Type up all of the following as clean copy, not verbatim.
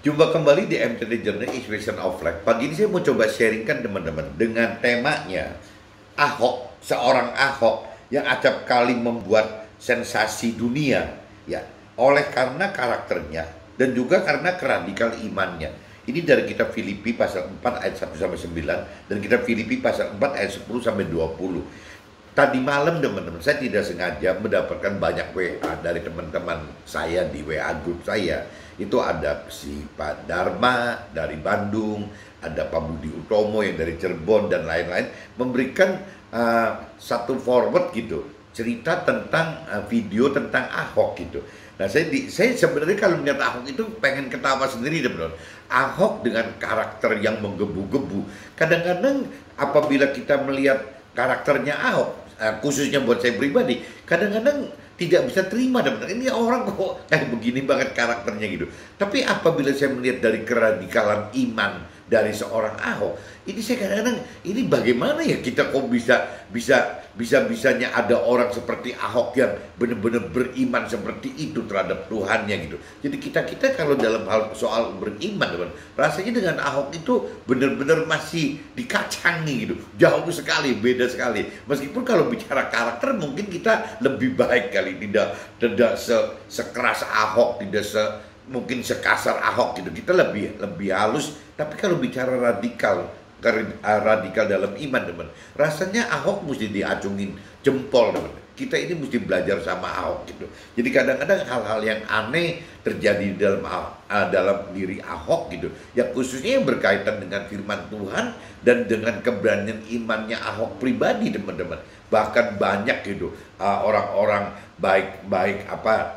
Jumpa kembali di MTD Journey Inspiration of Life. Pagi ini saya mau coba sharingkan teman-teman dengan temanya Ahok, seorang Ahok yang acap kali membuat sensasi dunia ya, oleh karena karakternya dan juga karena keradikal imannya. Ini dari kitab Filipi pasal 4 ayat 1 sampai 9 dan kitab Filipi pasal 4 ayat 10 sampai 20. Tadi malam teman-teman, saya tidak sengaja mendapatkan banyak WA dari teman-teman saya di WA group saya. Itu ada si Pak Dharma dari Bandung, ada Pak Budi Utomo yang dari Cirebon dan lain-lain, memberikan satu forward gitu, cerita tentang video tentang Ahok gitu. Nah, saya sebenarnya kalau melihat Ahok itu pengen ketawa sendiri teman-teman. Ahok dengan karakter yang menggebu-gebu. Kadang-kadang apabila kita melihat karakternya Ahok, khususnya buat saya pribadi, kadang-kadang tidak bisa terima teman-teman. Ini orang kok begini banget karakternya gitu. Tapi apabila saya melihat dari keradikalan iman dari seorang Ahok, ini saya kadang-kadang ini bagaimana ya kita kok bisanya ada orang seperti Ahok yang benar-benar beriman seperti itu terhadap Tuhannya gitu. Jadi kita kalau dalam hal soal beriman teman, rasanya dengan Ahok itu benar-benar masih dikacangi gitu, jauh sekali, beda sekali. Meskipun kalau bicara karakter mungkin kita lebih baik kali, tidak sekeras Ahok, tidak mungkin sekasar Ahok gitu, kita lebih halus. Tapi kalau bicara radikal dalam iman teman, rasanya Ahok mesti diacungin jempol teman. Kita ini mesti belajar sama Ahok gitu. Jadi kadang-kadang hal-hal yang aneh terjadi dalam diri Ahok gitu, ya khususnya yang berkaitan dengan firman Tuhan dan dengan keberanian imannya Ahok pribadi teman-teman. Bahkan banyak gitu orang-orang baik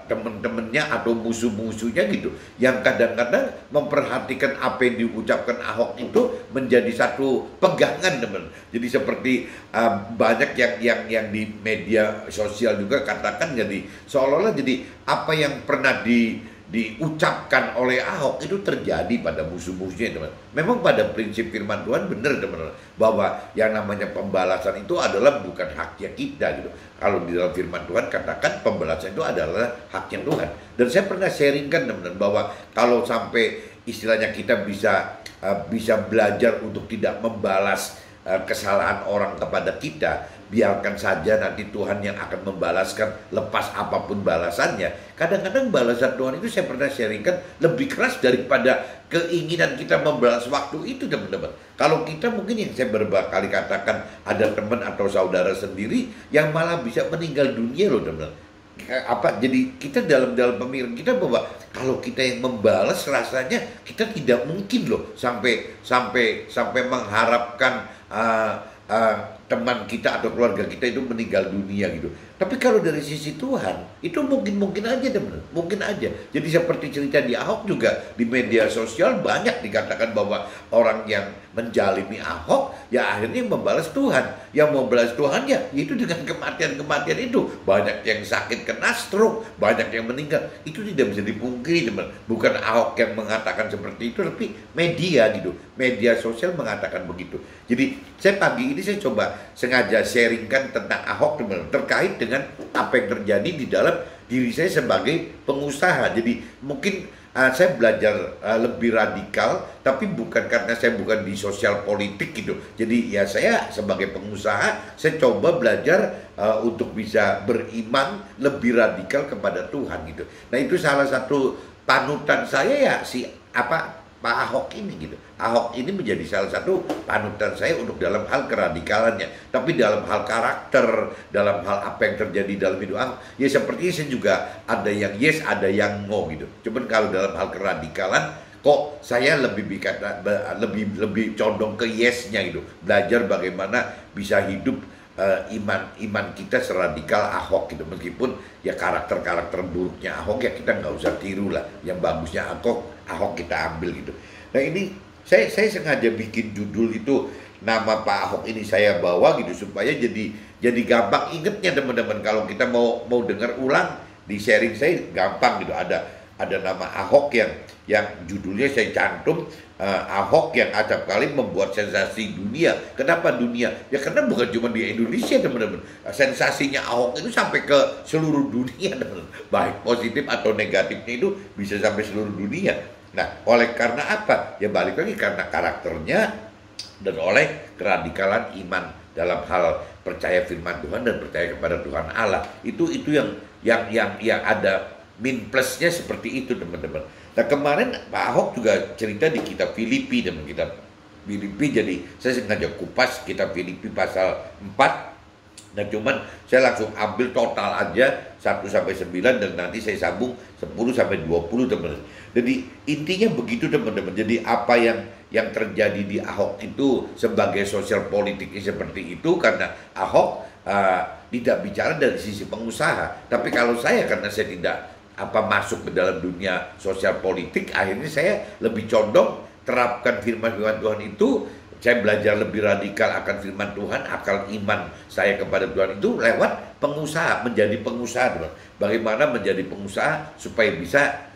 teman-temannya atau musuh-musuhnya gitu yang kadang-kadang memperhatikan apa yang diucapkan Ahok itu menjadi satu pegangan teman. Jadi seperti banyak yang di media sosial juga katakan, jadi seolah-olah jadi apa yang pernah diucapkan oleh Ahok itu terjadi pada musuh-musuhnya teman. Memang pada prinsip firman Tuhan benar teman, bahwa yang namanya pembalasan itu adalah bukan haknya kita gitu. Kalau di dalam firman Tuhan katakan pembalasan itu adalah haknya Tuhan. Dan saya pernah sharingkan teman-teman bahwa kalau sampai istilahnya kita bisa belajar untuk tidak membalas kesalahan orang kepada kita, biarkan saja nanti Tuhan yang akan membalaskan lepas apapun balasannya. Kadang-kadang balasan Tuhan itu saya pernah sharingkan lebih keras daripada keinginan kita membalas waktu itu teman-teman. Kalau kita mungkin yang saya berkali katakan, ada teman atau saudara sendiri yang malah bisa meninggal dunia loh teman-teman. Jadi kita dalam pemikiran kita bahwa kalau kita yang membalas, rasanya kita tidak mungkin loh sampai mengharapkan teman kita atau keluarga kita itu meninggal dunia gitu. Tapi kalau dari sisi Tuhan itu mungkin aja teman, mungkin aja. Jadi seperti cerita di Ahok juga di media sosial banyak dikatakan bahwa orang yang menjalimi Ahok ya akhirnya membalas Tuhan. Yang membalas Tuhan ya itu dengan kematian itu. Banyak yang sakit kena stroke, banyak yang meninggal. Itu tidak bisa dipungkiri teman. Bukan Ahok yang mengatakan seperti itu, tapi media gitu. Media sosial mengatakan begitu. Jadi saya pagi ini saya coba sengaja sharingkan tentang Ahok teman, terkait dengan apa yang terjadi di dalam diri saya sebagai pengusaha. Jadi mungkin saya belajar lebih radikal, tapi bukan karena saya bukan di sosial politik gitu. Jadi ya saya sebagai pengusaha, saya coba belajar untuk bisa beriman lebih radikal kepada Tuhan gitu. Nah itu salah satu panutan saya ya Pak Ahok ini gitu. Ahok ini menjadi salah satu panutan saya untuk dalam hal keradikalannya. Tapi dalam hal karakter, dalam hal apa yang terjadi dalam hidup Ahok, ya sepertinya saya juga ada yang yes, ada yang no gitu. Cuman kalau dalam hal keradikalan, kok saya lebih condong ke yes-nya gitu. Belajar bagaimana bisa hidup iman kita seradikal Ahok gitu. Meskipun ya karakter buruknya Ahok ya kita nggak usah tiru lah. Yang bagusnya Ahok kita ambil gitu. Nah ini saya sengaja bikin judul itu, nama Pak Ahok ini saya bawa gitu supaya jadi gampang ingetnya teman-teman. Kalau kita mau dengar ulang di sharing saya gampang gitu. Ada nama Ahok yang judulnya saya cantum, Ahok yang acap kali membuat sensasi dunia. Kenapa dunia? Ya karena bukan cuma di Indonesia teman-teman. Sensasinya Ahok itu sampai ke seluruh dunia teman-teman. Baik positif atau negatifnya itu bisa sampai seluruh dunia. Nah, oleh karena apa? Ya balik lagi karena karakternya dan oleh keradikalan iman dalam hal percaya firman Tuhan dan percaya kepada Tuhan Allah. Itu yang ada min plusnya seperti itu, teman-teman. Nah, kemarin Pak Ahok juga cerita di kitab Filipi, teman, kitab Filipi. Jadi saya sengaja kupas kitab Filipi pasal 4. Nah, cuman saya langsung ambil total aja 1 sampai 9 dan nanti saya sambung 10 sampai 20, teman-teman. Jadi intinya begitu, teman-teman. Jadi apa yang terjadi di Ahok itu sebagai sosial politiknya seperti itu karena Ahok tidak bicara dari sisi pengusaha. Tapi kalau saya, karena saya tidak masuk ke dalam dunia sosial politik, akhirnya saya lebih condong terapkan firman Tuhan itu. Saya belajar lebih radikal akan firman Tuhan, akal iman saya kepada Tuhan itu lewat pengusaha, menjadi pengusaha, teman. Bagaimana menjadi pengusaha supaya bisa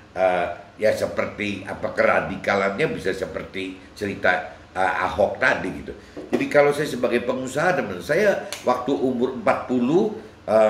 ya seperti keradikalannya bisa seperti cerita Ahok tadi gitu. Jadi kalau saya sebagai pengusaha, teman, saya waktu umur 40,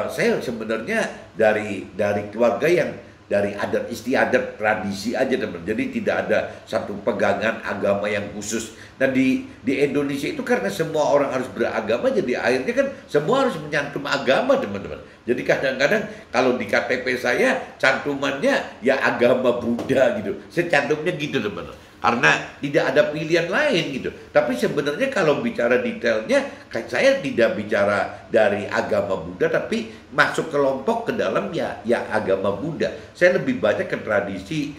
saya sebenarnya dari keluarga yang dari adat istiadat tradisi aja, teman. Jadi tidak ada satu pegangan agama yang khusus. Nah, di Indonesia itu karena semua orang harus beragama, jadi akhirnya kan semua harus menyantum agama, teman-teman. Jadi kadang-kadang kalau di KTP saya cantumannya ya agama Buddha gitu. Saya cantumnya gitu, teman-teman. Karena tidak ada pilihan lain gitu. Tapi sebenarnya kalau bicara detailnya, saya tidak bicara dari agama Buddha, tapi masuk kelompok ke dalam ya agama Buddha. Saya lebih banyak ke tradisi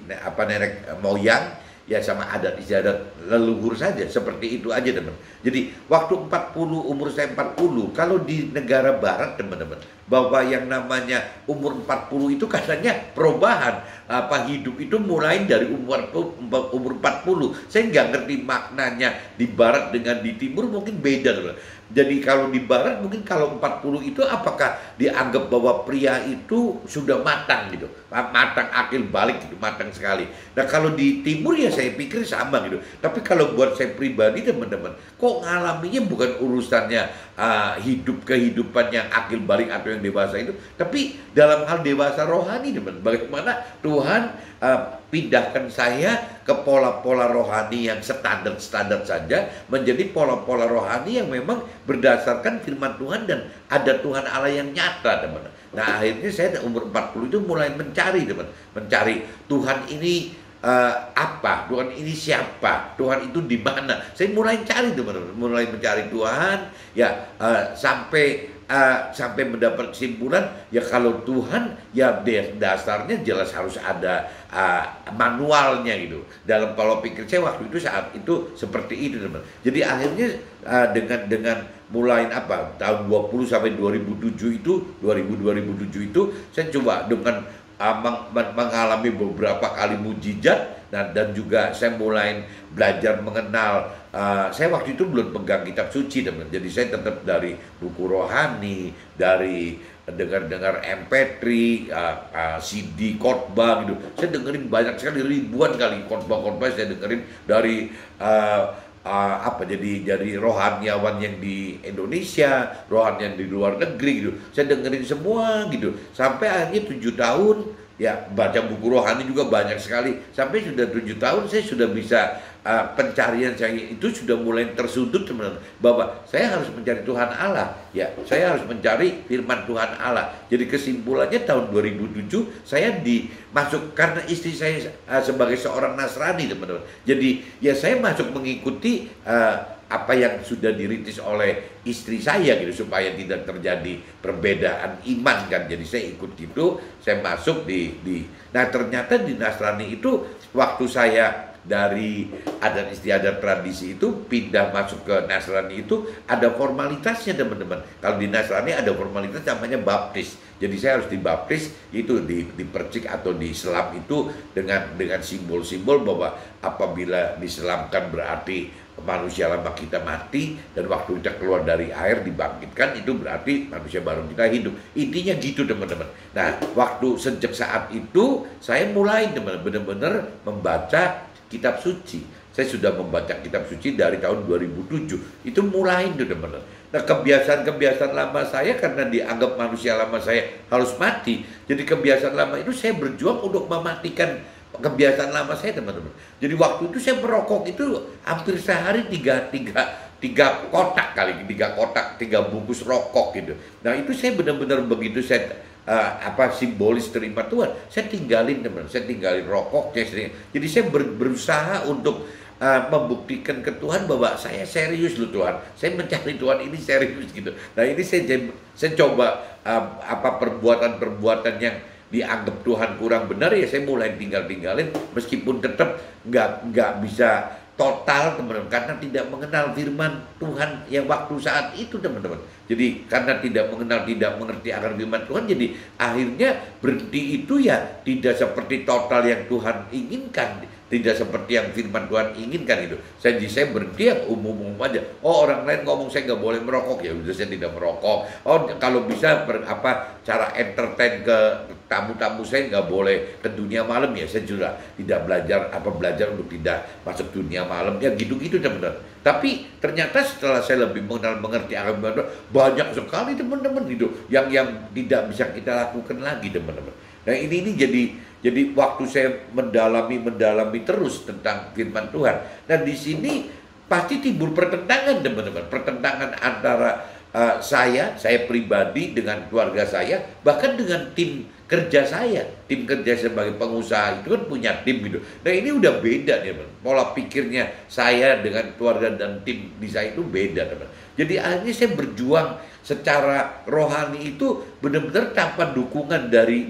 nenek moyang ya, sama adat istiadat leluhur saja, seperti itu aja, teman. Jadi waktu 40, umur saya 40, kalau di negara barat, teman-teman, bahwa yang namanya umur 40 itu katanya perubahan hidup itu mulai dari umur 40. Saya nggak ngerti maknanya di barat dengan di timur, mungkin beda, teman. Jadi kalau di barat mungkin kalau 40 itu apakah dianggap bahwa pria itu sudah matang gitu, matang akil balik gitu, matang sekali. Nah, kalau di timur ya saya pikir sama gitu. Tapi kalau buat saya pribadi, teman-teman, kok ngalaminya bukan urusannya hidup kehidupan yang akil balik atau yang dewasa itu, tapi dalam hal dewasa rohani, teman. Bagaimana Tuhan pindahkan saya ke pola-pola rohani yang standar-standar saja menjadi pola-pola rohani yang memang berdasarkan firman Tuhan dan ada Tuhan Allah yang nyata, teman. Nah, akhirnya saya umur 40 itu mulai mencari, teman. Mencari Tuhan ini apa? Tuhan ini siapa? Tuhan itu di mana? Saya mulai cari, teman-teman. Mulai mencari Tuhan ya, sampai mendapat kesimpulan ya kalau Tuhan ya dasarnya jelas harus ada manualnya gitu. Dalam pola pikir saya waktu itu, saat itu seperti itu, teman. Jadi akhirnya dengan mulai tahun 20 sampai 2007 itu 2007 itu saya coba dengan mengalami beberapa kali mujizat. Dan juga saya mulai belajar mengenal, saya waktu itu belum pegang kitab suci, teman. Jadi saya tetap dari buku rohani, dari dengar MP3, CD khotbah gitu. Saya dengerin banyak sekali, ribuan kali khotbah-khotbah saya dengerin dari jadi rohaniawan yang di Indonesia, rohaniawan di luar negeri gitu. Saya dengerin semua gitu. Sampai akhirnya 7 tahun ya, baca buku rohani juga banyak sekali. Sampai sudah 7 tahun saya sudah bisa, pencarian saya itu sudah mulai tersudut, teman-teman, bahwa saya harus mencari Tuhan Allah. Ya, saya harus mencari firman Tuhan Allah. Jadi kesimpulannya tahun 2007 saya masuk karena istri saya sebagai seorang Nasrani, teman-teman. Jadi ya saya masuk mengikuti apa yang sudah dirintis oleh istri saya gitu, supaya tidak terjadi perbedaan iman kan. Jadi saya ikut gitu, saya masuk nah ternyata di Nasrani itu waktu saya dari adat istiadat tradisi itu pindah masuk ke Nasrani itu ada formalitasnya, teman-teman. Kalau di Nasrani ada formalitas namanya baptis. Jadi saya harus dibaptis, itu dipercik atau diselam itu dengan simbol-simbol bahwa apabila diselamkan berarti manusia lama kita mati, dan waktu kita keluar dari air dibangkitkan, itu berarti manusia baru kita hidup. Intinya gitu, teman-teman. Nah, waktu sejak saat itu saya mulai, teman-teman, benar-benar membaca kitab suci. Saya sudah membaca kitab suci dari tahun 2007. Itu mulai itu, teman-teman. Nah, kebiasaan-kebiasaan lama saya karena dianggap manusia lama saya harus mati. Jadi kebiasaan lama itu saya berjuang untuk mematikan kebiasaan lama saya, teman-teman. Jadi waktu itu saya merokok itu hampir sehari tiga kotak kali, tiga bungkus rokok gitu. Nah itu saya benar-benar begitu saya simbolis terima Tuhan, saya tinggalin, teman, saya tinggalin rokok. Jadi saya berusaha untuk membuktikan ke Tuhan bahwa saya serius loh Tuhan, saya mencari Tuhan ini serius gitu. Nah ini saya coba perbuatan-perbuatan yang dianggap Tuhan kurang benar, ya saya mulai tinggalin, meskipun tetap nggak bisa total, teman-teman, karena tidak mengenal firman Tuhan yang waktu saat itu, teman-teman. Jadi karena tidak mengenal, tidak mengerti akan firman Tuhan, jadi akhirnya berhenti itu ya tidak seperti total yang Tuhan inginkan, tidak seperti yang firman Tuhan inginkan itu. Saya berhenti yang umum-umum aja. Oh, orang lain ngomong saya nggak boleh merokok, ya udah saya tidak merokok. Oh, kalau bisa cara entertain ke tamu-tamu saya nggak boleh ke dunia malam, ya saya juga tidak belajar untuk tidak masuk dunia malam, ya gitu-gitu, teman-teman. Tapi ternyata setelah saya lebih mengerti akan firman Tuhan, banyak sekali, teman-teman, gitu yang tidak bisa kita lakukan lagi, teman-teman. Nah ini jadi waktu saya mendalami terus tentang firman Tuhan, dan di sini pasti timbul pertentangan, teman-teman, pertentangan antara saya pribadi dengan keluarga saya, bahkan dengan tim kerja saya sebagai pengusaha itu kan punya tim gitu. Nah ini udah beda, teman, pola pikirnya saya dengan keluarga dan tim di saya itu beda, teman. Jadi akhirnya saya berjuang secara rohani itu benar-benar tanpa dukungan dari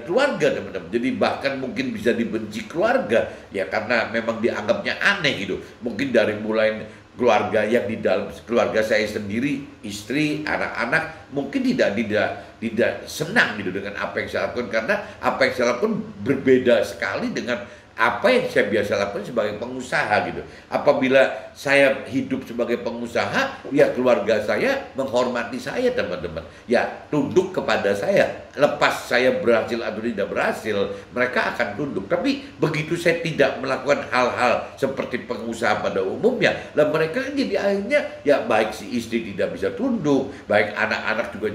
keluarga, teman-teman. Jadi bahkan mungkin bisa dibenci keluarga ya karena memang dianggapnya aneh gitu. Mungkin dari mulai keluarga yang di dalam keluarga saya sendiri, istri, anak-anak mungkin tidak senang gitu dengan apa yang saya lakukan, karena apa yang saya lakukan berbeda sekali dengan apa yang saya biasa lakukan sebagai pengusaha gitu. Apabila saya hidup sebagai pengusaha, ya keluarga saya menghormati saya, teman-teman. Ya tunduk kepada saya. Lepas saya berhasil atau tidak berhasil, mereka akan tunduk. Tapi begitu saya tidak melakukan hal-hal seperti pengusaha pada umumnya, lah mereka kan jadi akhirnya ya baik si istri tidak bisa tunduk, baik anak-anak juga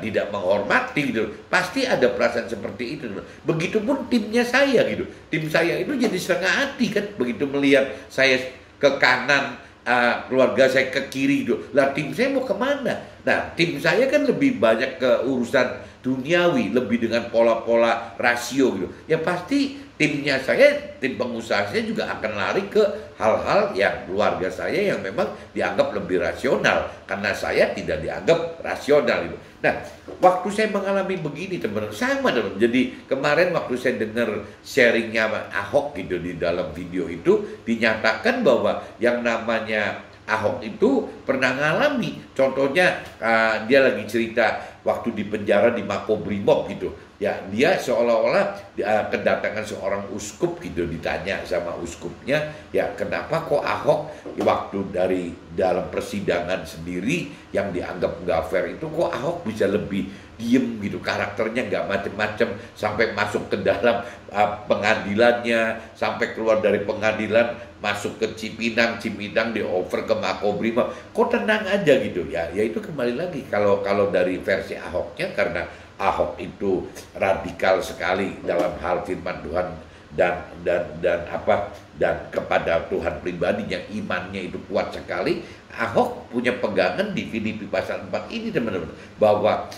tidak menghormati gitu. Pasti ada perasaan seperti itu, teman. Begitupun timnya saya gitu. Tim saya itu jadi setengah hati kan begitu melihat saya ke kanan, keluarga saya ke kiri gitu. Lah tim saya mau kemana? Nah tim saya kan lebih banyak ke urusan duniawi, lebih dengan pola-pola rasio gitu. Ya pasti timnya saya, tim pengusaha saya juga akan lari ke hal-hal yang keluarga saya yang memang dianggap lebih rasional, karena saya tidak dianggap rasional gitu. Nah, waktu saya mengalami begini, teman-teman, sama, teman. Jadi kemarin waktu saya dengar sharingnya Ahok gitu di dalam video itu, dinyatakan bahwa yang namanya Ahok itu pernah ngalami. Contohnya dia lagi cerita waktu di penjara di Makobrimob gitu. Ya, dia seolah-olah kedatangan seorang uskup gitu, ditanya sama uskupnya, ya kenapa kok Ahok waktu dari dalam persidangan sendiri yang dianggap nggak fair itu, kok Ahok bisa lebih diem gitu, karakternya nggak macem-macem, sampai masuk ke dalam pengadilannya, sampai keluar dari pengadilan masuk ke Cipinang di over ke Makobrimob, kok tenang aja gitu ya. Ya itu kembali lagi kalau dari versi Ahoknya, karena Ahok itu radikal sekali dalam hal firman Tuhan dan kepada Tuhan pribadi yang imannya itu kuat sekali. Ahok punya pegangan di Filipi pasal 4 ini, teman-teman, bahwa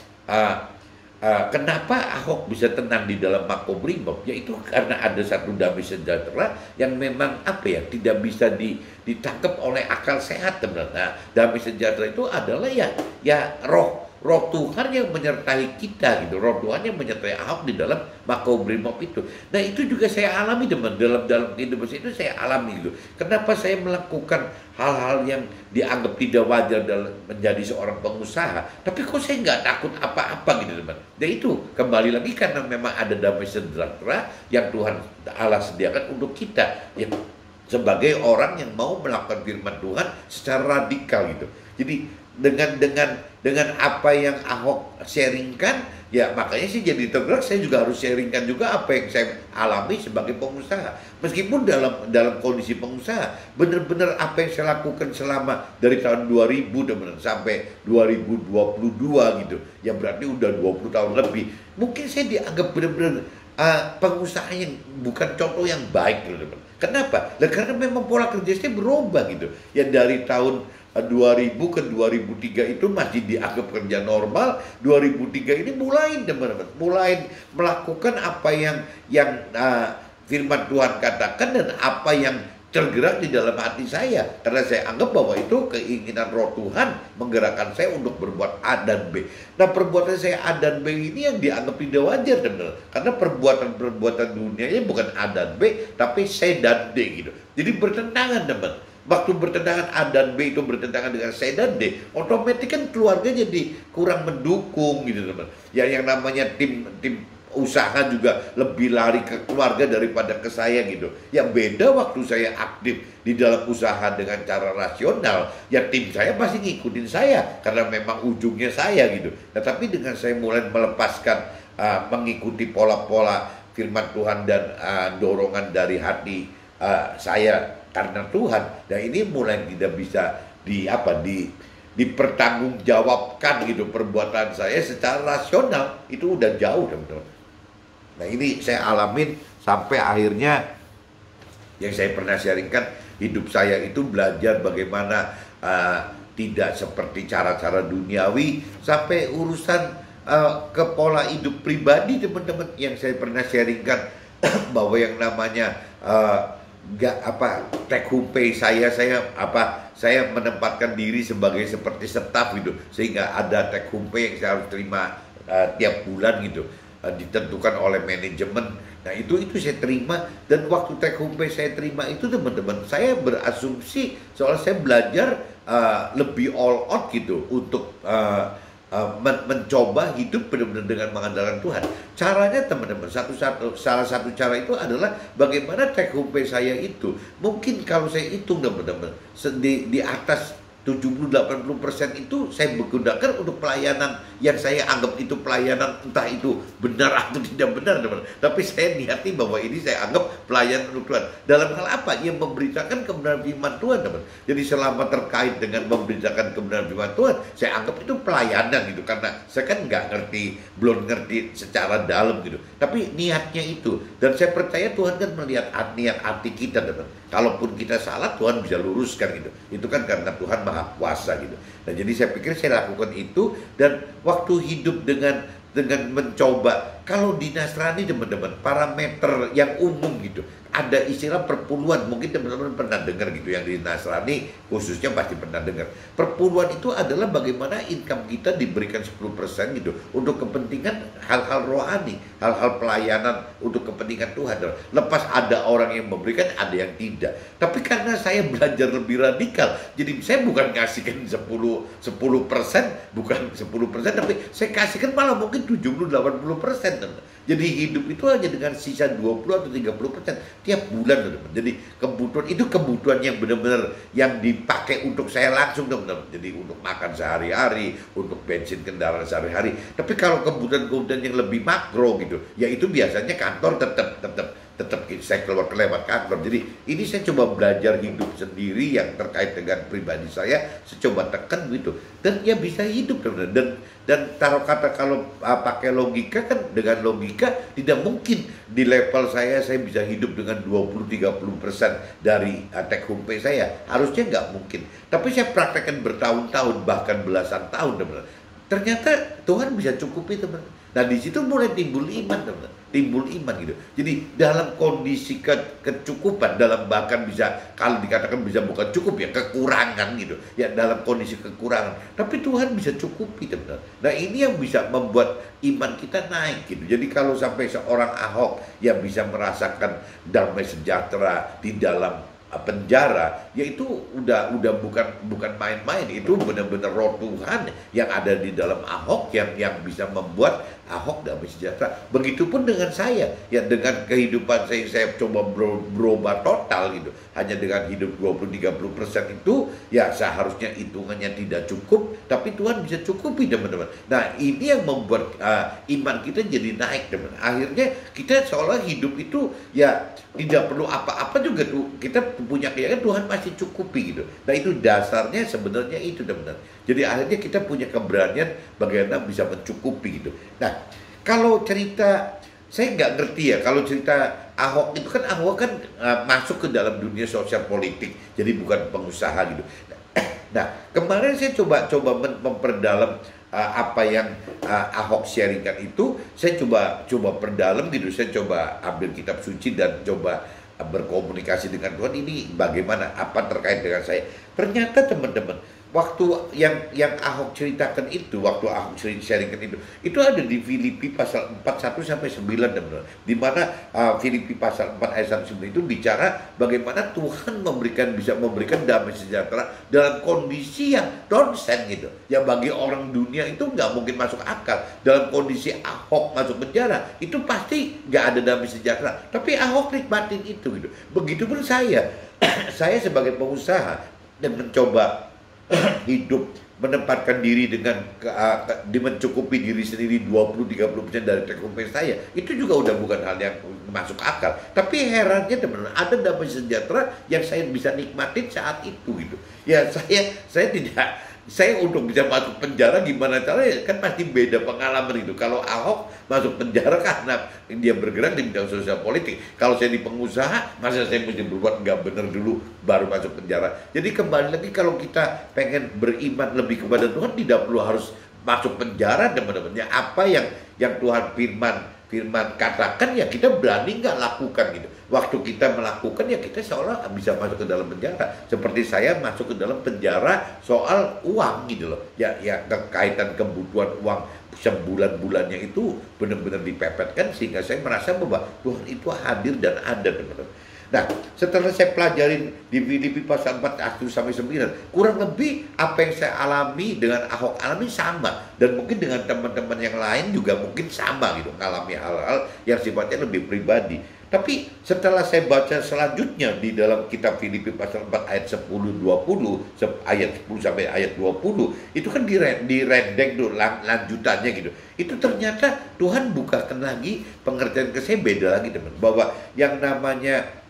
kenapa Ahok bisa tenang di dalam Makobrimob, yaitu karena ada satu damai sejahtera yang memang tidak bisa ditangkap oleh akal sehat, teman-teman. Nah, damai sejahtera itu adalah ya roh Tuhan yang menyertai kita gitu, roh Tuhan yang menyertai Ahok di dalam Makobrimob itu. Nah itu juga saya alami, teman, dalam kehidupan itu saya alami gitu. Kenapa saya melakukan hal-hal yang dianggap tidak wajar dalam menjadi seorang pengusaha, tapi kok saya nggak takut apa-apa gitu, teman. Dan itu kembali lagi karena memang ada damai sejahtera yang Tuhan Allah sediakan untuk kita, ya, sebagai orang yang mau melakukan firman Tuhan secara radikal gitu. Jadi dengan apa yang Ahok sharingkan, ya makanya sih jadi tergerak, saya juga harus sharingkan juga apa yang saya alami sebagai pengusaha. Meskipun dalam kondisi pengusaha, benar-benar apa yang saya lakukan selama dari tahun 2000 teman sampai 2022 gitu, ya berarti udah 20 tahun lebih. Mungkin saya dianggap benar-benar pengusaha yang bukan contoh yang baik gitu teman. Kenapa? Nah, karena memang pola kerja saya berubah gitu. Ya dari tahun 2000 ke 2003 itu masih dianggap kerja normal. 2003 ini mulai teman-teman, mulai melakukan apa yang firman Tuhan katakan dan apa yang tergerak di dalam hati saya, karena saya anggap bahwa itu keinginan roh Tuhan menggerakkan saya untuk berbuat A dan B. Nah, perbuatan saya A dan B ini yang dianggap tidak wajar, teman-teman, karena perbuatan dunianya bukan A dan B, tapi C dan D gitu. Jadi bertentangan, teman. Waktu bertentangan A dan B itu bertentangan dengan C dan D, otomatis kan keluarga jadi kurang mendukung gitu, teman. Ya, yang namanya tim usaha juga lebih lari ke keluarga daripada ke saya gitu. Ya beda waktu saya aktif di dalam usaha dengan cara rasional, ya tim saya pasti ngikutin saya karena memang ujungnya saya gitu. Nah, tapi dengan saya mulai melepaskan mengikuti pola-pola firman Tuhan dan dorongan dari hati saya karena Tuhan, nah ini mulai tidak bisa dipertanggungjawabkan gitu perbuatan saya secara rasional, itu udah jauh, teman-teman. Nah, ini saya alamin sampai akhirnya yang saya pernah sharingkan, hidup saya itu belajar bagaimana tidak seperti cara-cara duniawi, sampai urusan ke pola hidup pribadi, teman-teman, yang saya pernah sharingkan bahwa yang namanya take home pay saya menempatkan diri sebagai seperti staff gitu, sehingga ada take home pay yang saya harus terima tiap bulan gitu, ditentukan oleh manajemen. Nah, itu saya terima, dan waktu take home pay saya terima itu, teman-teman, saya berasumsi soal saya belajar lebih all out gitu untuk mencoba hidup benar-benar dengan mengandalkan Tuhan. Caranya, teman-teman, salah satu cara itu adalah bagaimana take home pay saya itu, mungkin kalau saya hitung, teman-teman, di atas 70-80% itu saya menggunakan untuk pelayanan yang saya anggap itu pelayanan, entah itu benar atau tidak benar, teman. Tapi saya niyati bahwa ini saya anggap pelayanan untuk Tuhan. Dalam hal apa? Yang memberitakan kebenaran firman Tuhan, teman. Jadi selama terkait dengan memberitakan kebenaran firman Tuhan, saya anggap itu pelayanan gitu, karena saya kan belum ngerti secara dalam gitu. Tapi niatnya itu, dan saya percaya Tuhan kan melihat niat hati kita, teman. Kalaupun kita salah, Tuhan bisa luruskan gitu. Itu kan karena Tuhan Maha Kuasa gitu. Nah, jadi saya pikir saya lakukan itu, dan waktu hidup dengan mencoba, kalau di Nasrani, teman-teman, parameter yang umum gitu, ada istilah perpuluhan. Mungkin teman-teman pernah dengar gitu, yang di Nasrani khususnya pasti pernah dengar. Perpuluhan itu adalah bagaimana income kita diberikan 10% gitu untuk kepentingan hal-hal rohani, hal-hal pelayanan untuk kepentingan Tuhan. Lepas ada orang yang memberikan, ada yang tidak. Tapi karena saya belajar lebih radikal, jadi saya bukan ngasihkan 10%, bukan 10%, tapi saya kasihkan malah mungkin 70-80%. Jadi hidup itu hanya dengan sisa 20 atau 30% tiap bulan, teman-teman. Jadi kebutuhan yang benar-benar yang dipakai untuk saya langsung, teman-teman. Jadi untuk makan sehari-hari, untuk bensin kendaraan sehari-hari. Tapi kalau kebutuhan yang lebih makro gitu, ya itu biasanya kantor tetap saya keluar lewat kantor. Jadi ini saya coba belajar hidup sendiri yang terkait dengan pribadi saya coba tekan gitu, dan ya bisa hidup, teman-teman. Dan taruh kata kalau pakai logika, kan dengan logika tidak mungkin di level saya bisa hidup dengan 20-30% dari take home pay saya, harusnya nggak mungkin. Tapi saya praktekkan bertahun-tahun, bahkan belasan tahun, teman-teman. Ternyata Tuhan bisa cukupi, teman-teman. Nah, di situ mulai timbul iman, teman-teman. Timbul iman gitu. Jadi dalam kondisi kecukupan, dalam bahkan bisa, kalau dikatakan bisa bukan cukup ya, kekurangan gitu. Ya dalam kondisi kekurangan, tapi Tuhan bisa cukupi, teman-teman. Nah, ini yang bisa membuat iman kita naik gitu. Jadi kalau sampai seorang Ahok yang bisa merasakan damai sejahtera di dalam penjara, yaitu udah bukan main-main. Itu benar-benar roh Tuhan yang ada di dalam Ahok yang bisa membuat Ahok damai sejahtera. Begitupun dengan saya, ya dengan kehidupan saya coba berubah total gitu. Hanya dengan hidup 20-30% itu, ya seharusnya hitungannya tidak cukup, tapi Tuhan bisa cukupi, teman-teman. Nah, ini yang membuat iman kita jadi naik, teman. Akhirnya kita seolah hidup itu ya tidak perlu apa-apa juga tuh, kita punya keyakinan Tuhan pasti cukupi gitu. Nah, itu dasarnya sebenarnya itu, teman-teman. Jadi akhirnya kita punya keberanian bagaimana bisa mencukupi gitu. Nah, kalau cerita saya nggak ngerti ya kalau cerita Ahok itu kan, Ahok kan masuk ke dalam dunia sosial politik, jadi bukan pengusaha gitu. Nah, kemarin saya coba memperdalam apa yang Ahok sharingkan itu, saya coba perdalam gitu, saya coba ambil kitab suci dan coba berkomunikasi dengan Tuhan, ini bagaimana, apa terkait dengan saya. Ternyata teman-teman, waktu yang Ahok ceritakan itu, waktu Ahok sharingkan itu ada di Filipi pasal 4 1 sampai 9, teman-teman. Di mana Filipi pasal 4 ayat 1 sampai 9 itu bicara bagaimana Tuhan bisa memberikan damai sejahtera dalam kondisi yang nonsen gitu. Yang bagi orang dunia itu nggak mungkin masuk akal. Dalam kondisi Ahok masuk penjara, itu pasti nggak ada damai sejahtera. Tapi Ahok nikmatin itu gitu. Begitupun saya, saya sebagai pengusaha dan mencoba hidup, menempatkan diri dengan mencukupi diri sendiri 20-30% dari take home pay saya, itu juga udah bukan hal yang masuk akal. Tapi herannya teman-teman, ada damai sejahtera yang saya bisa nikmatin saat itu gitu. Ya saya tidak, saya untuk bisa masuk penjara gimana caranya, kan pasti beda pengalaman itu. Kalau Ahok masuk penjara karena dia bergerak di bidang sosial politik. Kalau saya di pengusaha, masa saya mesti berbuat nggak benar dulu baru masuk penjara. Jadi kembali lagi, kalau kita pengen beriman lebih kepada Tuhan, tidak perlu harus masuk penjara teman-teman. Ya, apa yang Tuhan firman katakan, ya kita berani nggak lakukan gitu. Waktu kita melakukan, ya kita seolah bisa masuk ke dalam penjara. Seperti saya masuk ke dalam penjara soal uang gitu loh. Ya kaitan kebutuhan uang sebulan-bulannya itu benar-benar dipepetkan, sehingga saya merasa bahwa Tuhan itu hadir dan ada, teman-teman. Nah, setelah saya pelajarin di Filipi pasal 4 1 sampai 9, kurang lebih apa yang saya alami dengan Ahok alami sama, dan mungkin dengan teman-teman yang lain juga mungkin sama gitu, mengalami hal-hal yang sifatnya lebih pribadi. Tapi setelah saya baca selanjutnya di dalam kitab Filipi pasal 4 ayat 10-20, ayat 10 sampai ayat 20, itu kan direndeng tuh lanjutannya gitu. Itu ternyata Tuhan bukakan lagi pengertian ke saya beda lagi, teman, bahwa yang namanya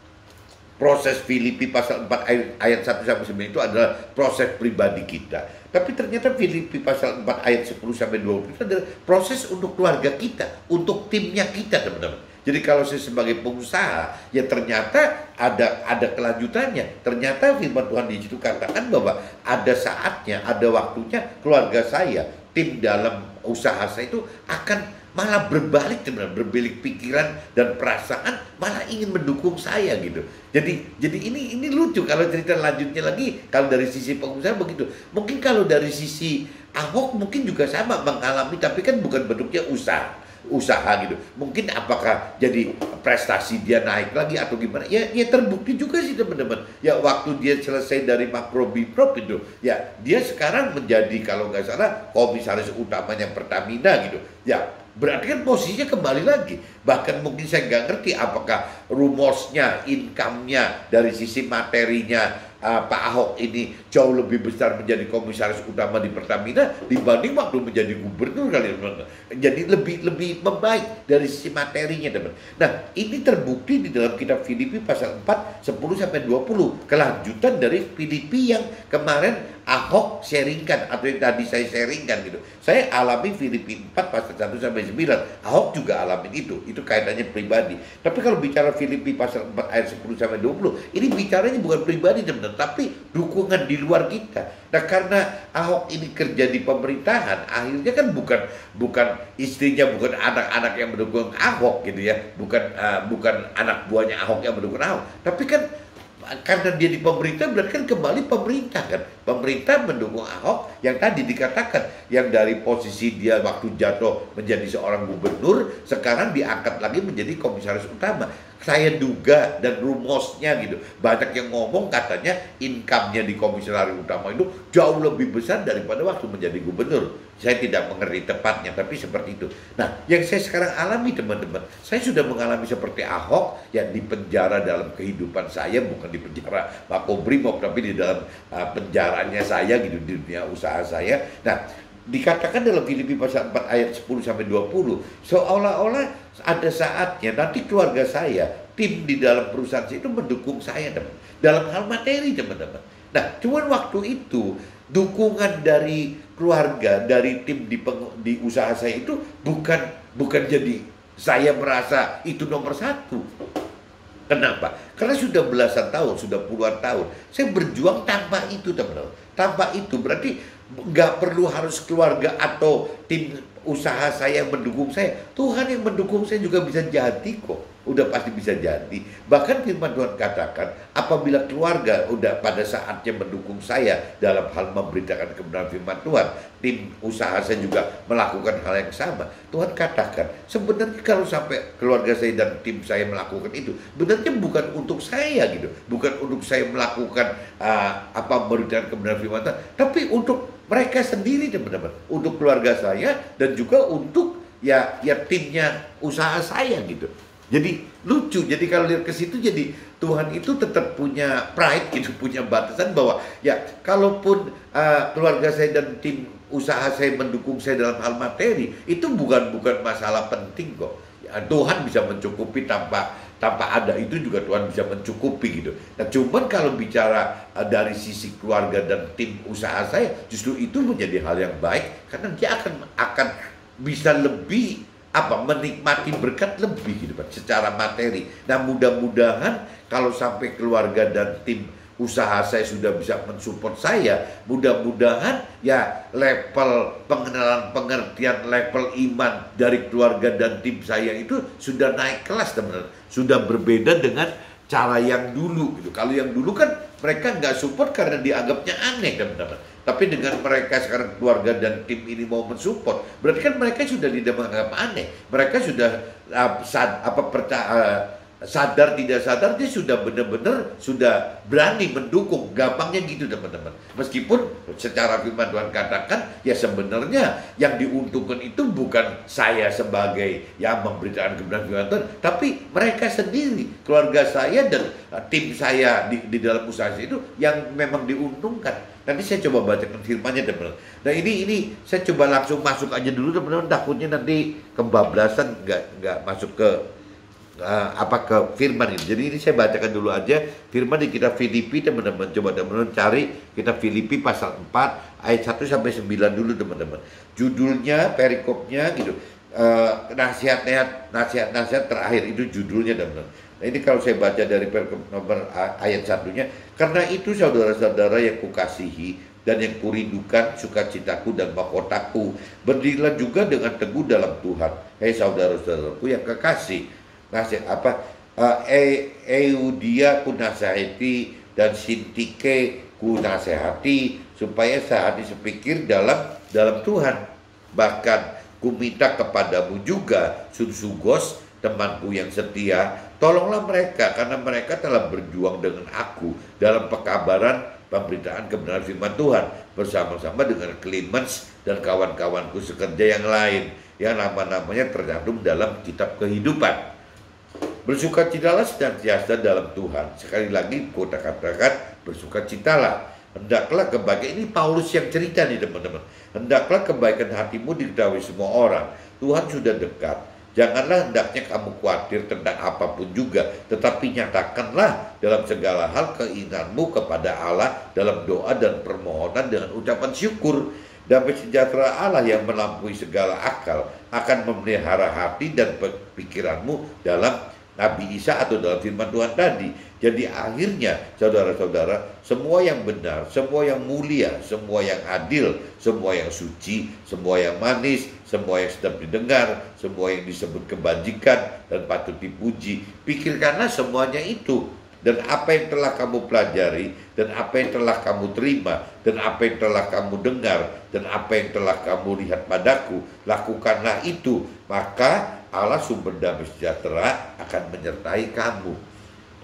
proses Filipi pasal 4 ayat 1 sampai 9 itu adalah proses pribadi kita. Tapi ternyata Filipi pasal 4 ayat 10 sampai 20 itu adalah proses untuk keluarga kita, untuk timnya kita, teman-teman. Jadi kalau saya sebagai pengusaha, ya ternyata ada kelanjutannya. Ternyata firman Tuhan di situ katakan bahwa ada saatnya, ada waktunya keluarga saya, tim dalam usaha saya itu akan malah berbalik, teman-teman, berbalik pikiran dan perasaan, malah ingin mendukung saya gitu. Jadi ini lucu kalau cerita lanjutnya lagi. Kalau dari sisi pengusaha begitu, mungkin kalau dari sisi Ahok mungkin juga sama mengalami, tapi kan bukan bentuknya usaha gitu. Mungkin apakah jadi prestasi dia naik lagi atau gimana? Ya terbukti juga sih, teman-teman. Ya waktu dia selesai dari Makrobiprop itu, ya dia sekarang menjadi, kalau nggak salah, komisaris utamanya Pertamina gitu. Ya berarti kan posisinya kembali lagi. Bahkan mungkin saya nggak ngerti apakah rumusnya, income-nya dari sisi materinya Pak Ahok ini jauh lebih besar menjadi komisaris utama di Pertamina dibanding waktu menjadi gubernur kali, teman-teman. Jadi lebih membaik dari sisi materinya, teman. Nah, ini terbukti di dalam kitab Filipi pasal 4 10 sampai 20, kelanjutan dari Filipi yang kemarin Ahok sharingkan atau yang tadi saya sharingkan gitu. Saya alami Filipi 4 pasal 1 sampai 9. Ahok juga alami itu kaitannya pribadi. Tapi kalau bicara Filipi pasal 4 ayat 10 sampai 20, ini bicaranya bukan pribadi, teman-teman, tapi dukungan di luar kita. Nah, karena Ahok ini kerja di pemerintahan, akhirnya kan bukan istrinya, bukan anak-anak yang mendukung Ahok gitu ya, bukan anak buahnya Ahok yang mendukung Ahok, tapi kan karena dia di pemerintah, berarti kan kembali pemerintah kan. Pemerintah mendukung Ahok yang tadi dikatakan, yang dari posisi dia waktu jatuh menjadi seorang gubernur, sekarang diangkat lagi menjadi komisaris utama. Saya duga dan rumusnya gitu, banyak yang ngomong katanya income-nya di komisaris utama itu jauh lebih besar daripada waktu menjadi gubernur. Saya tidak mengerti tepatnya, tapi seperti itu. Nah, yang saya sekarang alami, teman-teman, saya sudah mengalami seperti Ahok yang di penjara dalam kehidupan saya, bukan di penjara Makobrimob, tapi di dalam penjaranya saya gitu, di dunia usaha saya. Nah, dikatakan dalam Filipi pasal 4 ayat 10 sampai 20, seolah-olah ada saatnya nanti keluarga saya, tim di dalam perusahaan saya itu mendukung saya, teman, dalam hal materi, teman-teman. Nah, cuman waktu itu dukungan dari keluarga, dari tim di usaha saya itu bukan jadi Saya merasa itu nomor satu. Kenapa? Karena sudah belasan tahun, sudah puluhan tahun saya berjuang tanpa itu, teman-teman. Tanpa itu berarti nggak perlu harus keluarga atau tim usaha saya yang mendukung saya. Tuhan yang mendukung saya juga bisa jadi kok. Udah pasti bisa jadi. Bahkan firman Tuhan katakan, apabila keluarga udah pada saatnya mendukung saya dalam hal memberitakan kebenaran firman Tuhan, tim usaha saya juga melakukan hal yang sama. Tuhan katakan, sebenarnya kalau sampai keluarga saya dan tim saya melakukan itu, benarnya bukan untuk saya gitu, bukan untuk saya melakukan memberitakan kebenaran firman Tuhan, tapi untuk mereka sendiri, teman-teman, untuk keluarga saya dan juga untuk ya timnya usaha saya gitu. Jadi lucu, jadi kalau lihat ke situ, jadi Tuhan itu tetap punya pride gitu, punya batasan bahwa ya kalaupun keluarga saya dan tim usaha saya mendukung saya dalam hal materi, itu bukan masalah penting kok. Ya, Tuhan bisa mencukupi tanpa ada itu juga Tuhan bisa mencukupi gitu. Nah, cuman kalau bicara dari sisi keluarga dan tim usaha saya, justru itu menjadi hal yang baik karena dia akan bisa lebih menikmati berkat lebih gitu Pak, secara materi. Nah, mudah-mudahan kalau sampai keluarga dan tim usaha saya sudah bisa mensupport saya, mudah-mudahan ya level pengenalan, pengertian, level iman dari keluarga dan tim saya itu sudah naik kelas, teman-teman. Sudah berbeda dengan cara yang dulu gitu. Kalau yang dulu kan mereka nggak support karena dianggapnya aneh, teman-teman. Tapi dengan mereka sekarang keluarga dan tim ini mau mensupport, berarti kan mereka sudah tidak menganggap aneh. Mereka sudah sadar tidak sadar dia sudah benar-benar sudah berani mendukung. Gampangnya gitu, teman-teman. Meskipun secara firman Tuhan katakan ya sebenarnya yang diuntungkan itu bukan saya sebagai yang memberitakan kebenaran firman Tuhan, tapi mereka sendiri, keluarga saya dan tim saya di dalam usaha itu yang memang diuntungkan. Nanti saya coba bacakan firmannya, teman-teman. Nah, ini saya coba langsung masuk aja dulu, teman-teman. Takutnya nanti kebablasan, nggak masuk ke ke firman ini. Jadi ini saya bacakan dulu aja firman di kitab Filipi, teman-teman. Coba teman-teman cari kitab Filipi pasal 4 ayat 1 sampai 9 dulu, teman-teman. Judulnya, perikopnya gitu. Nasihat terakhir itu judulnya, teman-teman. Nah, ini kalau saya baca dari perikop nomor ayat 1-nya, karena itu saudara-saudara yang kukasihi dan yang kurindukan, sukacitaku dan mahkotaku, berdirilah juga dengan teguh dalam Tuhan. Hei saudara-saudaraku yang kekasih, nasihat Eudia ku nasihati dan Sintike ku nasihati, supaya sehati sepikir dalam Tuhan. Bahkan ku minta kepadamu juga, Sugos, temanku yang setia, tolonglah mereka karena mereka telah berjuang dengan aku dalam pekabaran pemberitaan kebenaran firman Tuhan bersama-sama dengan Clemens dan kawan-kawanku sekerja yang lain yang nama-namanya tercantum dalam kitab kehidupan. Bersukacitalah senantiasa dalam Tuhan. Sekali lagi kota katakan bersukacitalah. Hendaklah kebaikan, ini Paulus yang cerita nih, teman-teman. Hendaklah kebaikan hatimu diketahui semua orang. Tuhan sudah dekat. Janganlah hendaknya kamu khawatir tentang apapun juga, tetapi nyatakanlah dalam segala hal keinginanmu kepada Allah dalam doa dan permohonan dengan ucapan syukur. Damai sejahtera Allah yang melampaui segala akal akan memelihara hati dan pikiranmu dalam Nabi Isa atau dalam firman Tuhan tadi. Jadi akhirnya saudara-saudara, semua yang benar, semua yang mulia, semua yang adil, semua yang suci, semua yang manis, semua yang sedap didengar, semua yang disebut kebajikan dan patut dipuji, pikirkanlah semuanya itu. Dan apa yang telah kamu pelajari, dan apa yang telah kamu terima, dan apa yang telah kamu dengar, dan apa yang telah kamu lihat padaku, lakukanlah itu. Maka Allah sumber damai sejahtera akan menyertai kamu.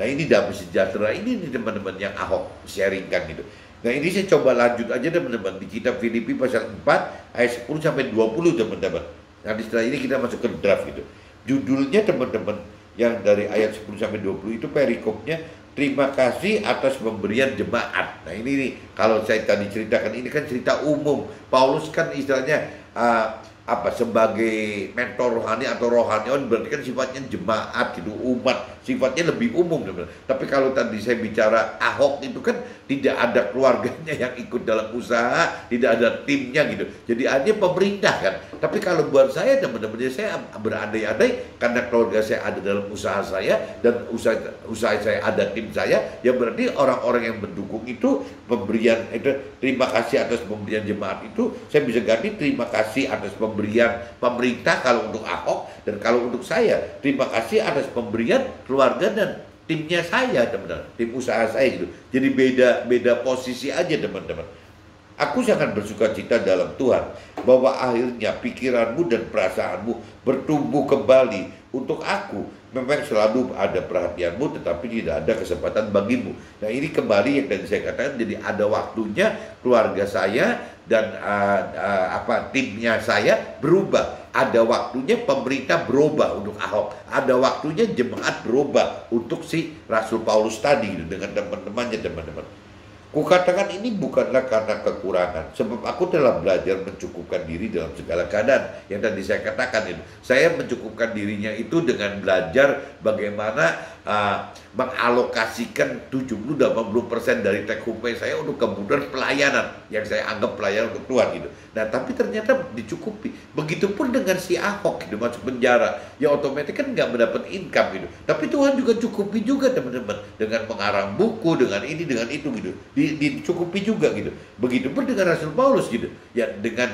Nah, ini damai sejahtera ini teman-teman yang Ahok sharingkan gitu. Nah, ini saya coba lanjut aja, teman-teman, di kitab Filipi pasal 4 ayat 10 sampai 20, teman-teman. Nanti setelah ini kita masuk ke draft gitu. Judulnya, teman-teman, yang dari ayat 10 sampai 20 itu perikopnya, terima kasih atas pemberian jemaat. Nah, ini nih, kalau saya tadi ceritakan, ini kan cerita umum. Paulus kan istilahnya sebagai mentor rohani atau rohaniawan, berarti kan sifatnya jemaat gitu, umat sifatnya lebih umum teman-teman. Tapi kalau tadi saya bicara Ahok itu kan tidak ada keluarganya yang ikut dalam usaha, tidak ada timnya gitu. Jadi hanya pemerintah kan. Tapi kalau buat saya teman-teman, saya berandai-andai karena keluarga saya ada dalam usaha saya dan usaha saya ada tim saya, ya berarti orang-orang yang mendukung itu pemberian itu, terima kasih atas pemberian jemaat itu, saya bisa ganti terima kasih atas pemberian pemerintah kalau untuk Ahok, dan kalau untuk saya terima kasih atas pemberian keluarga dan timnya saya teman-teman, tim usaha saya gitu. Jadi beda posisi aja teman-teman. Aku sangat bersuka cita dalam Tuhan bahwa akhirnya pikiranmu dan perasaanmu bertumbuh kembali untuk aku. Memang selalu ada perhatianmu tetapi tidak ada kesempatan bagimu. Nah ini kembali yang tadi saya katakan, jadi ada waktunya keluarga saya dan timnya saya berubah. Ada waktunya pemerintah berubah untuk Ahok. Ada waktunya jemaat berubah untuk si Rasul Paulus tadi gitu, dengan teman-temannya teman-teman. Kukatakan ini bukanlah karena kekurangan, sebab aku telah belajar mencukupkan diri dalam segala keadaan. Yang tadi saya katakan itu, saya mencukupkan dirinya itu dengan belajar bagaimana mengalokasikan 70-80% dari take home pay saya untuk kebutuhan pelayanan yang saya anggap pelayanan untuk Tuhan gitu. Nah tapi ternyata dicukupi. Begitupun dengan si Ahok gitu, masuk penjara, ya otomatis kan nggak mendapat income gitu. Tapi Tuhan juga cukupi juga teman-teman, dengan mengarang buku, dengan ini, dengan itu gitu. Dicukupi juga gitu. Begitupun dengan Rasul Paulus gitu. Ya dengan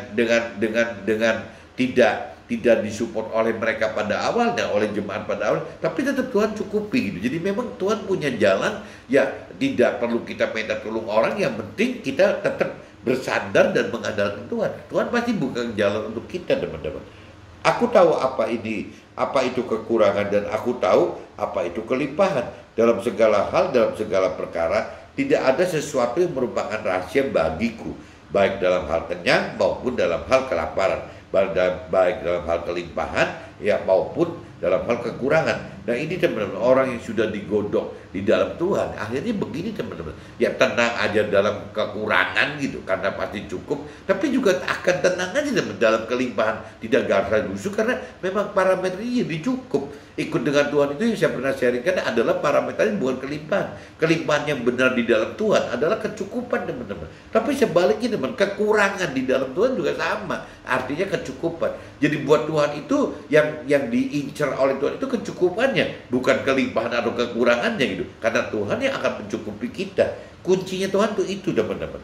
tidak disupport oleh mereka pada awalnya, oleh jemaat pada awal, tapi tetap Tuhan cukupi gitu. Jadi memang Tuhan punya jalan, ya tidak perlu kita minta tolong orang, yang penting kita tetap bersandar dan mengandalkan Tuhan. Tuhan pasti buka jalan untuk kita teman-teman. Aku tahu apa itu kekurangan, dan aku tahu apa itu kelimpahan. Dalam segala hal, dalam segala perkara, tidak ada sesuatu yang merupakan rahasia bagiku, baik dalam hal kenyang maupun dalam hal kelaparan, baik dalam hal kelimpahan ya maupun dalam hal kekurangan. Nah ini teman-teman, orang yang sudah digodok di dalam Tuhan akhirnya begini teman-teman, ya tenang aja dalam kekurangan gitu karena pasti cukup, tapi juga akan tenang aja teman dalam kelimpahan, tidak garsa gusu karena memang parameternya dicukup. Ikut dengan Tuhan itu yang saya pernah sharingkan adalah parameternya bukan kelimpahan. Kelimpahan yang benar di dalam Tuhan adalah kecukupan teman-teman. Tapi sebaliknya teman, kekurangan di dalam Tuhan juga sama, artinya kecukupan. Jadi buat Tuhan itu yang diincar oleh Tuhan itu kecukupannya, bukan kelimpahan atau kekurangannya gitu. Karena Tuhan yang akan mencukupi kita. Kuncinya Tuhan itu teman-teman.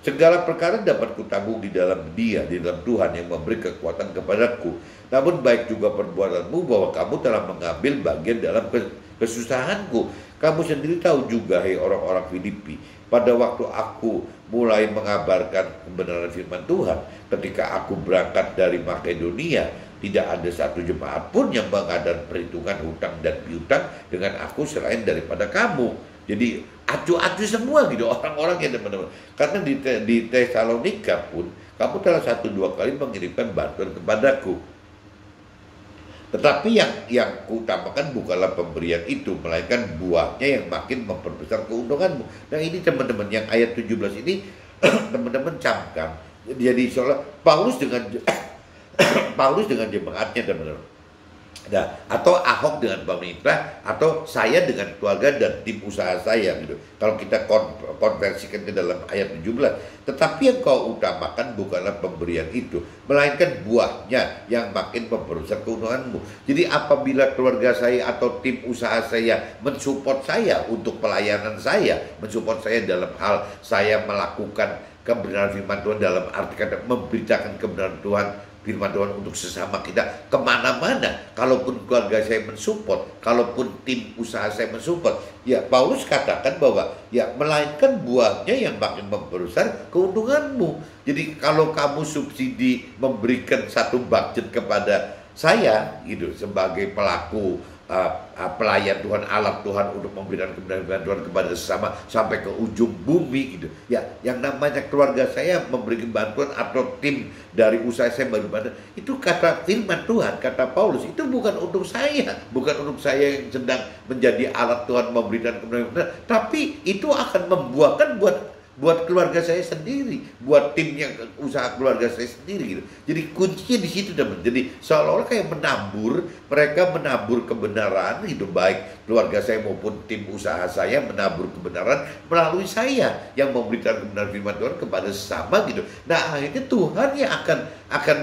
Segala perkara dapat kutabung di dalam Dia, di dalam Tuhan yang memberi kekuatan kepadaku. Namun baik juga perbuatanmu bahwa kamu telah mengambil bagian dalam kesusahanku. Kamu sendiri tahu juga, hei orang-orang Filipi, pada waktu aku mulai mengabarkan kebenaran firman Tuhan, ketika aku berangkat dari Makedonia, tidak ada satu jemaat pun yang mengadakan perhitungan hutang dan piutang dengan aku selain daripada kamu. Jadi acu-acu semua gitu orang-orangnya teman-teman. Karena di Tesalonika pun kamu telah 1-2 kali mengirimkan bantuan kepadaku. Tetapi yang kuutamakan bukanlah pemberian itu, melainkan buahnya yang makin memperbesar keuntunganmu. Nah ini teman-teman, yang ayat 17 ini teman-teman camkan. Jadi seolah Paulus dengan jemaatnya teman-teman. Nah, atau Ahok dengan pemerintah, atau saya dengan keluarga dan tim usaha saya gitu. Kalau kita konversikan ke dalam ayat 17, tetapi yang kau utamakan bukanlah pemberian itu, melainkan buahnya yang makin memperbesar keuntunganmu. Jadi apabila keluarga saya atau tim usaha saya mensupport saya untuk pelayanan saya, mensupport saya dalam hal saya melakukan kebenaran firman Tuhan, dalam arti kata memberitakan kebenaran Tuhan, firman Tuhan untuk sesama kita kemana-mana, kalaupun keluarga saya mensupport, kalaupun tim usaha saya mensupport, ya Paulus katakan bahwa ya melainkan buahnya yang makin memperbesar keuntunganmu. Jadi kalau kamu subsidi memberikan satu budget kepada saya gitu sebagai pelaku pelayan Tuhan, alat Tuhan untuk memberikan kebenaran Tuhan kepada sesama sampai ke ujung bumi gitu. Ya, yang namanya keluarga saya memberikan bantuan atau tim dari usaha saya memberikan, itu kata firman Tuhan, kata Paulus, itu bukan untuk saya, bukan untuk saya yang sedang menjadi alat Tuhan memberikan kebenaran, tapi itu akan membuahkan buat buat keluarga saya sendiri, buat timnya usaha keluarga saya sendiri gitu. Jadi kuncinya di situ teman. Jadi seolah-olah kayak menabur, mereka menabur kebenaran itu, baik keluarga saya maupun tim usaha saya menabur kebenaran melalui saya yang memberitakan kebenaran firman Tuhan kepada sesama gitu. Nah akhirnya Tuhan yang akan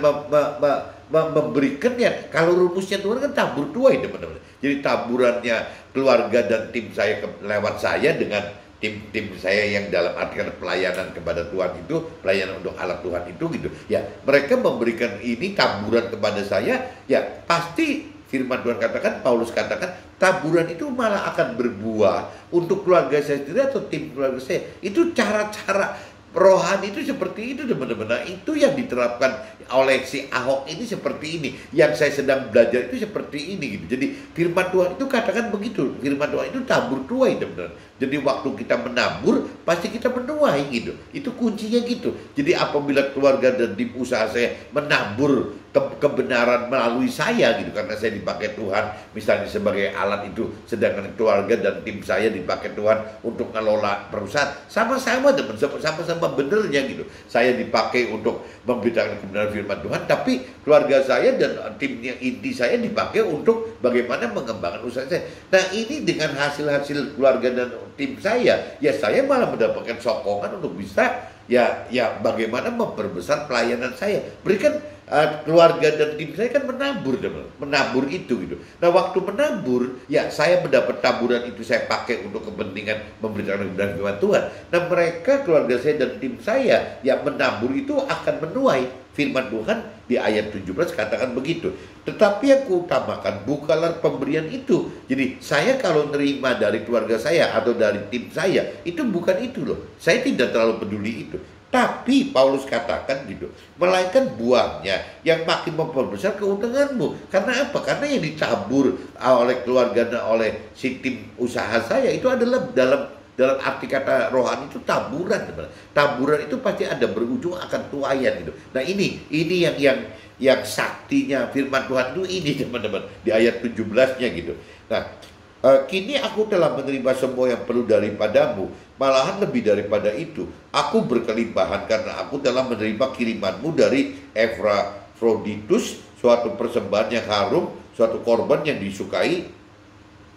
memberikannya. Kalau rumusnya Tuhan kan tabur tuai teman-teman. Jadi taburannya keluarga dan tim saya lewat saya dengan tim saya yang dalam artian pelayanan kepada Tuhan itu, pelayanan untuk alat Tuhan itu gitu. Ya, mereka memberikan ini taburan kepada saya, ya pasti firman Tuhan katakan, Paulus katakan, taburan itu malah akan berbuah untuk keluarga saya sendiri atau tim keluarga saya. Itu cara-cara rohani itu seperti itu teman-teman. Nah, itu yang diterapkan oleh si Ahok ini seperti ini. Yang saya sedang belajar itu seperti ini gitu. Jadi firman Tuhan itu katakan begitu. Firman Tuhan itu tabur tuai teman-teman. Jadi waktu kita menabur pasti kita menuai gitu. Itu kuncinya gitu. Jadi apabila keluarga dan tim usaha saya menabur kebenaran melalui saya gitu, karena saya dipakai Tuhan misalnya sebagai alat itu, sedangkan keluarga dan tim saya dipakai Tuhan untuk ngelola perusahaan, sama-sama teman, sama-sama benernya gitu. Saya dipakai untuk memberitakan kebenaran firman Tuhan, tapi keluarga saya dan timnya inti saya dipakai untuk bagaimana mengembangkan usaha saya. Nah ini dengan hasil-hasil keluarga dan tim saya, ya saya malah mendapatkan sokongan untuk bisa ya bagaimana memperbesar pelayanan saya. Berikan keluarga dan tim saya kan menabur itu gitu. Nah waktu menabur, ya saya mendapat taburan itu, saya pakai untuk kepentingan memberitakan kebenaran firman Tuhan. Nah mereka, keluarga saya dan tim saya yang menabur itu akan menuai firman Tuhan. Di ayat 17 katakan begitu. Tetapi yang kuutamakan bukanlah pemberian itu. Jadi saya kalau nerima dari keluarga saya atau dari tim saya, itu bukan itu loh. Saya tidak terlalu peduli itu. Tapi Paulus katakan gitu, melainkan buahnya yang makin memperbesar keuntunganmu. Karena apa? Karena yang ditabur oleh keluarga dan oleh si tim usaha saya itu adalah dalam arti kata rohani itu taburan, teman. Taburan itu pasti ada berujung akan tuaian gitu. Nah ini yang saktinya firman Tuhan itu ini teman-teman, di ayat 17-nya gitu. Nah, kini aku telah menerima semua yang perlu daripadamu, malahan lebih daripada itu. Aku berkelimpahan karena aku telah menerima kirimanmu dari Epafroditus, suatu persembahan yang harum, suatu korban yang disukai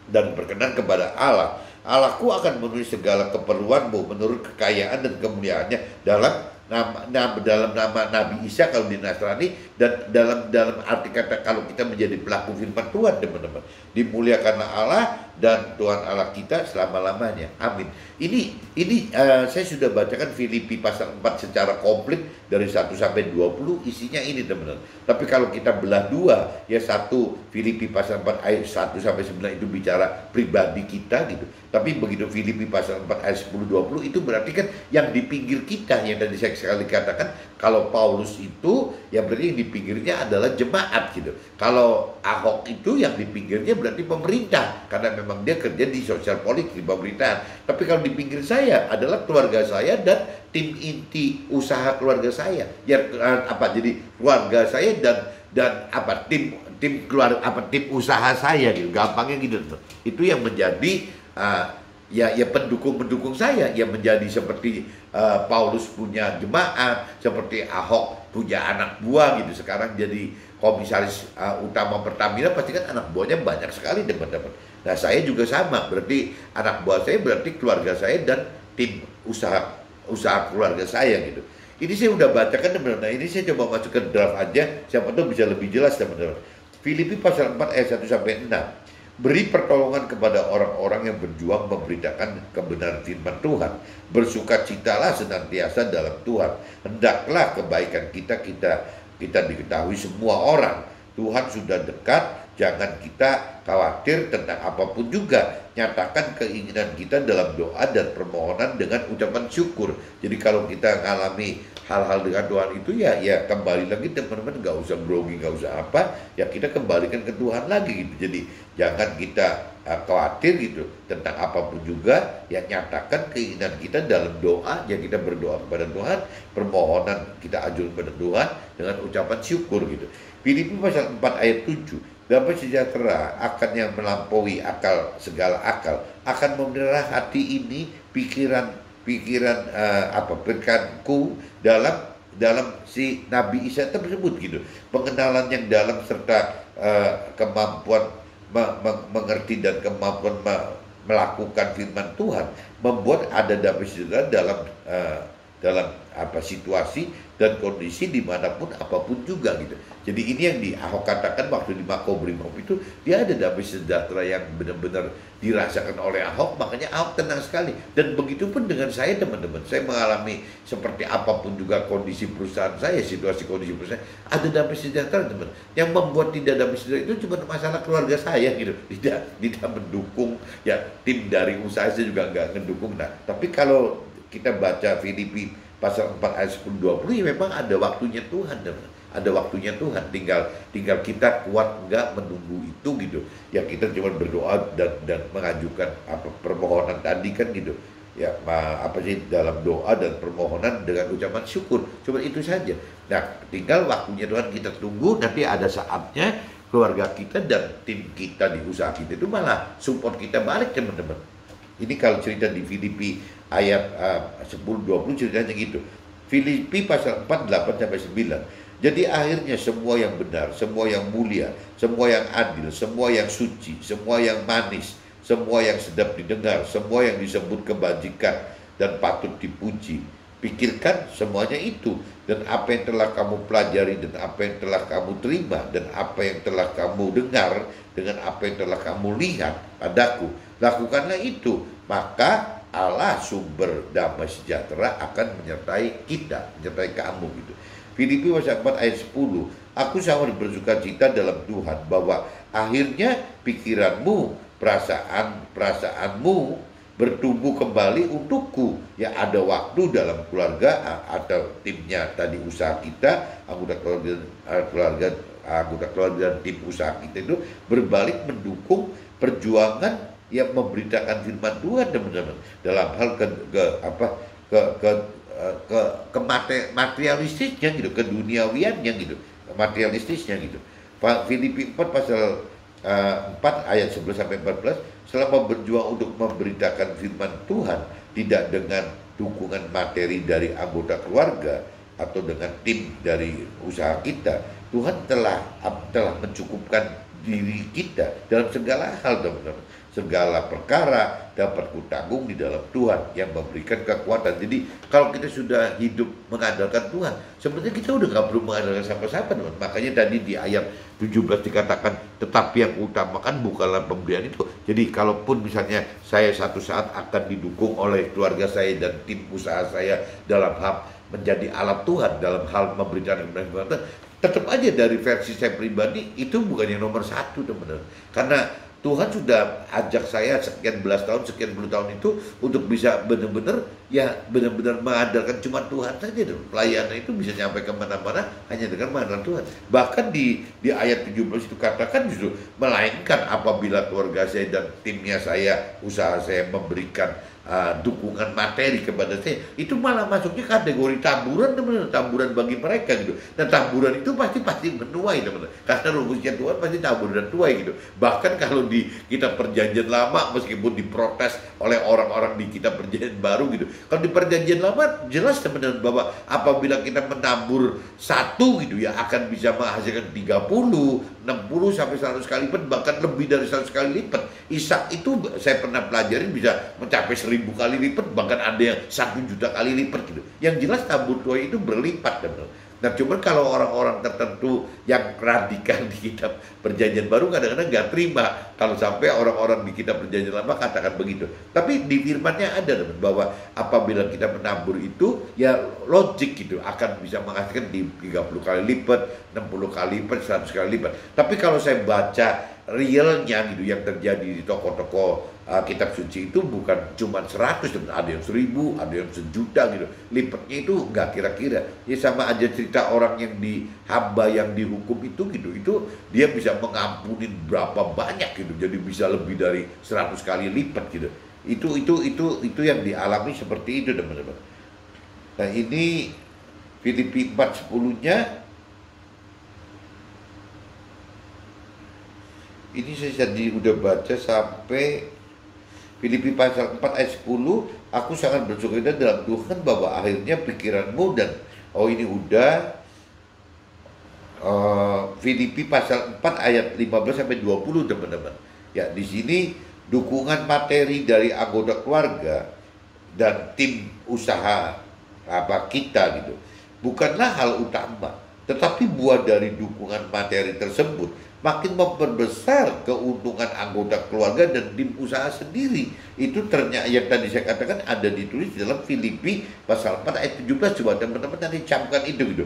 dan berkenan kepada Allah. Allahku akan memenuhi segala keperluanmu menurut kekayaan dan kemuliaannya dalam nama Nabi Isa kalau di Nasrani, dan dalam arti kata kalau kita menjadi pelaku firman Tuhan teman-teman, dimuliakanlah Allah dan Tuhan Allah kita selama-lamanya. Amin. Ini saya sudah bacakan Filipi pasal 4 secara komplit dari 1 sampai 20, isinya ini teman-teman. Tapi kalau kita belah dua, ya 1 Filipi pasal 4 ayat 1 sampai 9 itu bicara pribadi kita gitu. Tapi begitu Filipi pasal 4 ayat 10-20 itu berarti kan yang di pinggir kita, yang tadi saya sekali katakan, kalau Paulus itu ya berarti yang di pinggirnya adalah jemaat gitu. Kalau Ahok itu yang di pinggirnya berarti pemerintah, karena memang dia kerja di sosial politik, di pemerintahan. Tapi kalau di pinggir saya adalah keluarga saya dan tim inti usaha keluarga saya. Ya jadi keluarga saya dan tim keluarga tim usaha saya gitu. Gampangnya gitu tuh. Itu yang menjadi ya pendukung saya, yang menjadi seperti Paulus punya jemaat, seperti Ahok punya anak buah gitu. Sekarang jadi komisaris utama Pertamina, pasti kan anak buahnya banyak sekali teman-teman. Nah saya juga sama, berarti anak buah saya berarti keluarga saya dan tim usaha keluarga saya gitu. Ini saya udah bacakan teman-teman. Nah ini saya coba masuk ke draft aja, siapa tahu bisa lebih jelas teman-teman. Filipi pasal 4 ayat 1 sampai 6. Beri pertolongan kepada orang-orang yang berjuang memberitakan kebenaran firman Tuhan. Bersukacitalah senantiasa dalam Tuhan. Hendaklah kebaikan kita diketahui semua orang. Tuhan sudah dekat, jangan kita khawatir tentang apapun juga. Nyatakan keinginan kita dalam doa dan permohonan dengan ucapan syukur. Jadi kalau kita mengalami hal-hal dengan Tuhan itu ya kembali lagi teman-teman, nggak usah grogi, nggak usah apa, ya kita kembalikan ke Tuhan lagi gitu. Jadi jangan kita khawatir gitu tentang apapun juga, ya nyatakan keinginan kita dalam doa, ya kita berdoa kepada Tuhan, permohonan kita ajukan kepada Tuhan dengan ucapan syukur gitu. Filipi pasal 4 ayat 7. Damai sejahtera akan yang melampaui akal, segala akal, akan memelihara hati ini, pikiran pikiran pikiranku dalam si Nabi Isa tersebut gitu. Pengenalan yang dalam serta kemampuan mengerti dan kemampuan melakukan firman Tuhan membuat ada damai sejahtera dalam situasi dan kondisi dimanapun apapun juga gitu. Jadi ini yang Ahok katakan waktu di Makobrimob itu, dia ada damai sejahtera yang benar-benar dirasakan oleh Ahok, makanya Ahok tenang sekali. Dan begitu pun dengan saya, teman-teman, saya mengalami seperti apapun juga kondisi perusahaan saya, situasi kondisi perusahaan, ada damai sejahtera, teman. Yang membuat tidak damai sejahtera itu cuma masalah keluarga saya gitu, tidak mendukung, ya tim dari usaha saya juga nggak mendukung. Nah, tapi kalau kita baca Filipi pasal 4 ayat 10-20, ya memang ada waktunya Tuhan, teman. Ada waktunya Tuhan, tinggal kita kuat enggak menunggu itu gitu. Ya kita cuma berdoa dan mengajukan permohonan tadi kan gitu. Ya dalam doa dan permohonan dengan ucapan syukur. Cuma itu saja. Nah, tinggal waktunya Tuhan kita tunggu, nanti ada saatnya keluarga kita dan tim kita di usaha kita itu malah support kita balik, teman-teman. Ini kalau cerita di Filipi ayat 10-20 ceritanya gitu. Filipi pasal 4, 8-9. Jadi akhirnya semua yang benar, semua yang mulia, semua yang adil, semua yang suci, semua yang manis, semua yang sedap didengar, semua yang disebut kebajikan dan patut dipuji. Pikirkan semuanya itu, dan apa yang telah kamu pelajari, dan apa yang telah kamu terima, dan apa yang telah kamu dengar, dengan apa yang telah kamu lihat padaku, lakukanlah itu, maka Allah sumber damai sejahtera akan menyertai kita, menyertai kamu gitu. Filipi pasal 4 ayat 10, aku sangat bersuka cita dalam Tuhan bahwa akhirnya pikiranmu, perasaanmu bertumbuh kembali untukku. Ya ada waktu dalam keluarga atau timnya tadi usaha kita, anggota keluarga dan tim usaha kita itu berbalik mendukung perjuangan yang memberitakan firman Tuhan, teman-teman, dalam hal ke materialistisnya gitu, ke duniawiannya gitu, materialistisnya gitu. Filipi 4 pasal 4 ayat 11-14, selama berjuang untuk memberitakan firman Tuhan tidak dengan dukungan materi dari anggota keluarga atau dengan tim dari usaha kita, Tuhan telah mencukupkan diri kita dalam segala hal, teman-teman. Segala perkara dapat kutanggung di dalam Tuhan yang memberikan kekuatan. Jadi kalau kita sudah hidup mengandalkan Tuhan, sebenarnya kita udah gak perlu mengandalkan siapa-siapa, teman. Makanya tadi di ayat 17 dikatakan, tetapi yang utamakan bukanlah pemberian itu. Jadi kalaupun misalnya saya satu saat akan didukung oleh keluarga saya dan tim usaha saya dalam hal menjadi alat Tuhan, dalam hal memberikan kebenaran, tetap aja dari versi saya pribadi itu bukan yang nomor satu, teman-teman. Karena Tuhan sudah ajak saya sekian belas tahun, sekian puluh tahun itu untuk bisa benar-benar mengandalkan cuma Tuhan saja. Pelayanan itu bisa nyampe kemana-mana hanya dengan mengandalkan Tuhan. Bahkan di ayat 17 itu katakan justru melainkan apabila keluarga saya dan timnya saya, usaha saya memberikan dukungan materi kepada saya, itu malah masuknya kategori taburan, teman-teman, taburan bagi mereka gitu. Dan taburan itu pasti menuai, teman-teman, karena rumusnya Tuhan pasti tabur dan tuai gitu. Bahkan kalau di kitab perjanjian lama, meskipun diprotes oleh orang-orang di kitab perjanjian baru gitu, kalau di perjanjian lama jelas, teman-teman, bahwa apabila kita menabur satu gitu ya akan bisa menghasilkan 30, 60 sampai 100 kali lipat, bahkan lebih dari 100 kali lipat. Ishak itu saya pernah pelajarin bisa mencapai 1000 kali lipat, bahkan ada yang 1 juta kali lipat gitu. Yang jelas tabur tuai itu berlipat, teman-teman. Nah, cuman kalau orang-orang tertentu yang radikal di kitab perjanjian baru kadang-kadang nggak terima kalau sampai orang-orang di kitab perjanjian lama katakan begitu. Tapi di firman-Nya ada, teman, bahwa apabila kita menabur itu ya logik gitu, akan bisa menghasilkan di 30 kali lipat, 60 kali lipat, 100 kali lipat. Tapi kalau saya baca realnya gitu yang terjadi di toko-toko kitab suci itu bukan cuma 100, ada yang 1000, ada yang 1.000.000 gitu. Lipatnya itu nggak kira-kira. Ya sama aja cerita orang yang hamba yang dihukum itu gitu. Itu dia bisa mengampuni berapa banyak gitu. Jadi bisa lebih dari 100 kali lipat gitu. Itu yang dialami seperti itu, teman-teman. Nah, ini Filipi 4:10-nya. Ini saya tadi udah baca sampai Filipi pasal 4 ayat 10, aku sangat bersukacita dalam Tuhan bahwa akhirnya pikiranmu dan ini udah Filipi pasal 4 ayat 15 sampai 20 teman-teman. Ya, di sini dukungan materi dari anggota keluarga dan tim usaha kita gitu bukanlah hal utama, tetapi buah dari dukungan materi tersebut makin memperbesar keuntungan anggota keluarga dan tim usaha sendiri. Itu ternyata yang tadi saya katakan ada ditulis dalam Filipi pasal 4 ayat 17. Coba teman-teman nanti camkan itu gitu.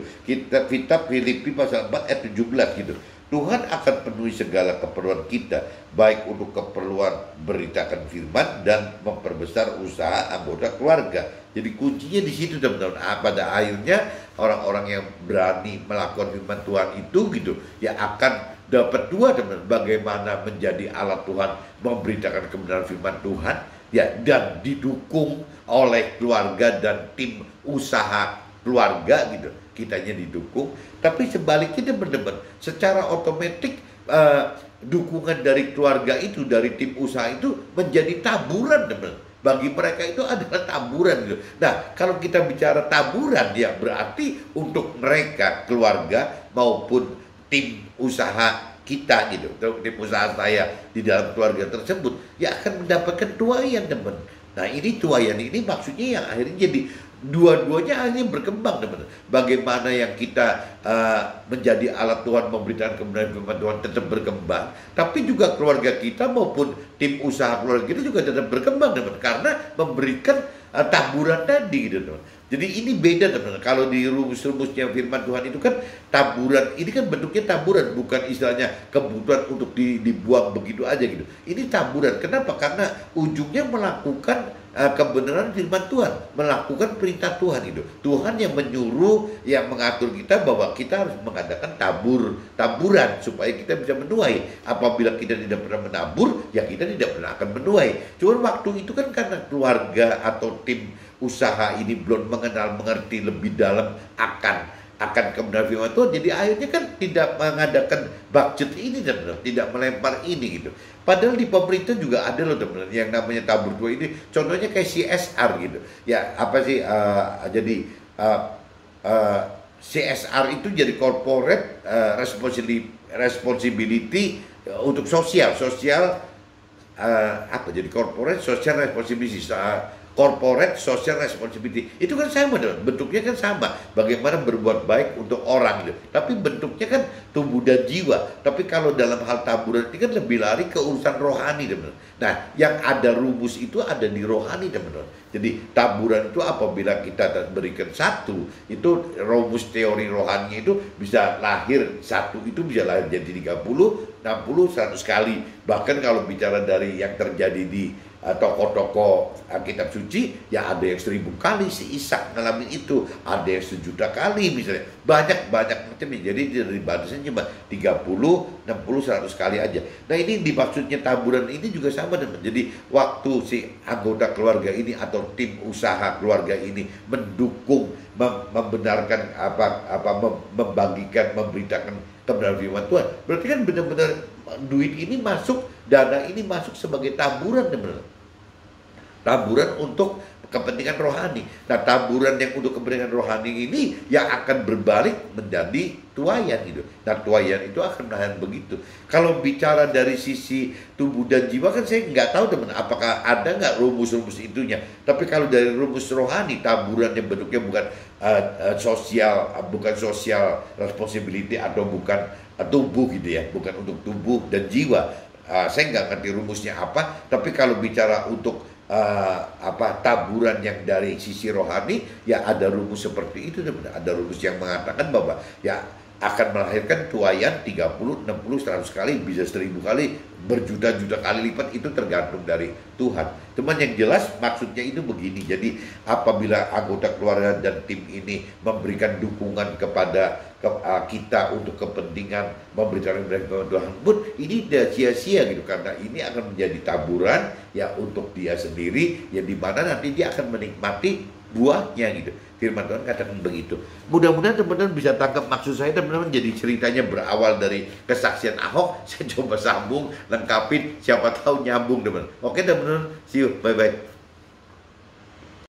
Kitab Filipi pasal 4 ayat 17 gitu. Tuhan akan penuhi segala keperluan kita, baik untuk keperluan beritakan firman dan memperbesar usaha anggota keluarga. Jadi kuncinya di situ teman-teman. Pada akhirnya orang-orang yang berani melakukan firman Tuhan itu gitu ya akan dapat dua teman-teman. Bagaimana menjadi alat Tuhan memberitakan kebenaran firman Tuhan ya, dan didukung oleh keluarga dan tim usaha keluarga gitu, kitanya didukung. Tapi sebaliknya teman-teman, secara otomatis dukungan dari keluarga itu, dari tim usaha itu menjadi taburan teman-teman. Bagi mereka itu adalah taburan gitu. Nah, kalau kita bicara taburan ya berarti untuk mereka keluarga maupun tim usaha kita gitu, tim usaha saya di dalam keluarga tersebut ya akan mendapatkan tuayan teman. Nah, ini tuayan ini maksudnya yang akhirnya jadi dua-duanya akhirnya berkembang teman. Bagaimana yang kita menjadi alat Tuhan memberitakan kebenaran firman Tuhan tetap berkembang, tapi juga keluarga kita maupun tim usaha keluarga kita juga tetap berkembang teman, karena memberikan taburan tadi gitu teman. Jadi ini beda teman. Kalau di rumus-rumusnya firman Tuhan itu kan taburan, ini kan bentuknya taburan, bukan istilahnya kebutuhan untuk dibuang begitu aja gitu. Ini taburan. Kenapa? Karena ujungnya melakukan kebenaran firman Tuhan, melakukan perintah Tuhan itu. Tuhan yang menyuruh, yang mengatur kita bahwa kita harus mengadakan taburan supaya kita bisa menuai. Apabila kita tidak pernah menabur, ya kita tidak pernah akan menuai. Cuman waktu itu kan karena keluarga atau tim usaha ini belum mengerti lebih dalam akan kebenaran firman Tuhan, jadi akhirnya kan tidak mengadakan budget ini teman-teman, tidak melempar ini gitu. Padahal di pemerintah juga ada loh teman-teman yang namanya tabur tua ini. Contohnya kayak CSR gitu. Ya apa sih? CSR itu jadi corporate responsibility untuk sosial jadi corporate social responsibility. Corporate social responsibility itu kan sama teman, bentuknya kan sama, bagaimana berbuat baik untuk orang gitu. Tapi bentuknya kan tubuh dan jiwa. Tapi kalau dalam hal taburan ini kan lebih lari ke urusan rohani teman. Nah, yang ada rumus itu ada di rohani teman. Jadi taburan itu apabila kita berikan satu, itu rumus teori rohani itu bisa lahir satu, itu bisa lahir jadi 30, 60, 100 kali. Bahkan kalau bicara dari yang terjadi di tokoh-tokoh kitab suci, ya ada yang 1000 kali si Ishak ngalamin itu, ada yang 1.000.000 kali misalnya, banyak macamnya. Jadi dari batasnya cuma 30, 60, 100 kali aja. Nah ini dimaksudnya taburan ini juga sama teman. Jadi waktu si anggota keluarga ini atau tim usaha keluarga ini mendukung, membenarkan membagikan, memberitakan kebenaran firman Tuhan, berarti kan benar-benar duit ini masuk, dana ini masuk sebagai taburan teman. Taburan untuk kepentingan rohani. Nah, taburan yang untuk kepentingan rohani ini yang akan berbalik menjadi tuayan gitu. Nah, tuayan itu akan menahan begitu. Kalau bicara dari sisi tubuh dan jiwa kan saya nggak tahu teman, apakah ada nggak rumus-rumus itunya. Tapi kalau dari rumus rohani, taburan yang bentuknya bukan social responsibility atau bukan tubuh gitu ya, bukan untuk tubuh dan jiwa. Saya nggak ngerti rumusnya apa. Tapi kalau bicara untuk taburan yang dari sisi rohani, ya ada rumus seperti itu teman. Ada rumus yang mengatakan bahwa ya akan melahirkan tuayan 30, 60, 100 kali, bisa 1000 kali, berjuta-juta kali lipat, itu tergantung dari Tuhan. Cuman yang jelas maksudnya itu begini. Jadi apabila anggota keluarga dan tim ini memberikan dukungan kepada kita untuk kepentingan memberitakan kebenaran Tuhan pun, ini tidak sia-sia gitu, karena ini akan menjadi taburan ya untuk dia sendiri, ya di mana nanti dia akan menikmati buahnya gitu. Firman Tuhan katakan begitu. Mudah-mudahan teman-teman bisa tangkap maksud saya, teman-teman. Jadi ceritanya berawal dari kesaksian Ahok. Saya coba sambung, lengkapin, siapa tahu nyambung teman. Oke teman-teman, see you, bye-bye.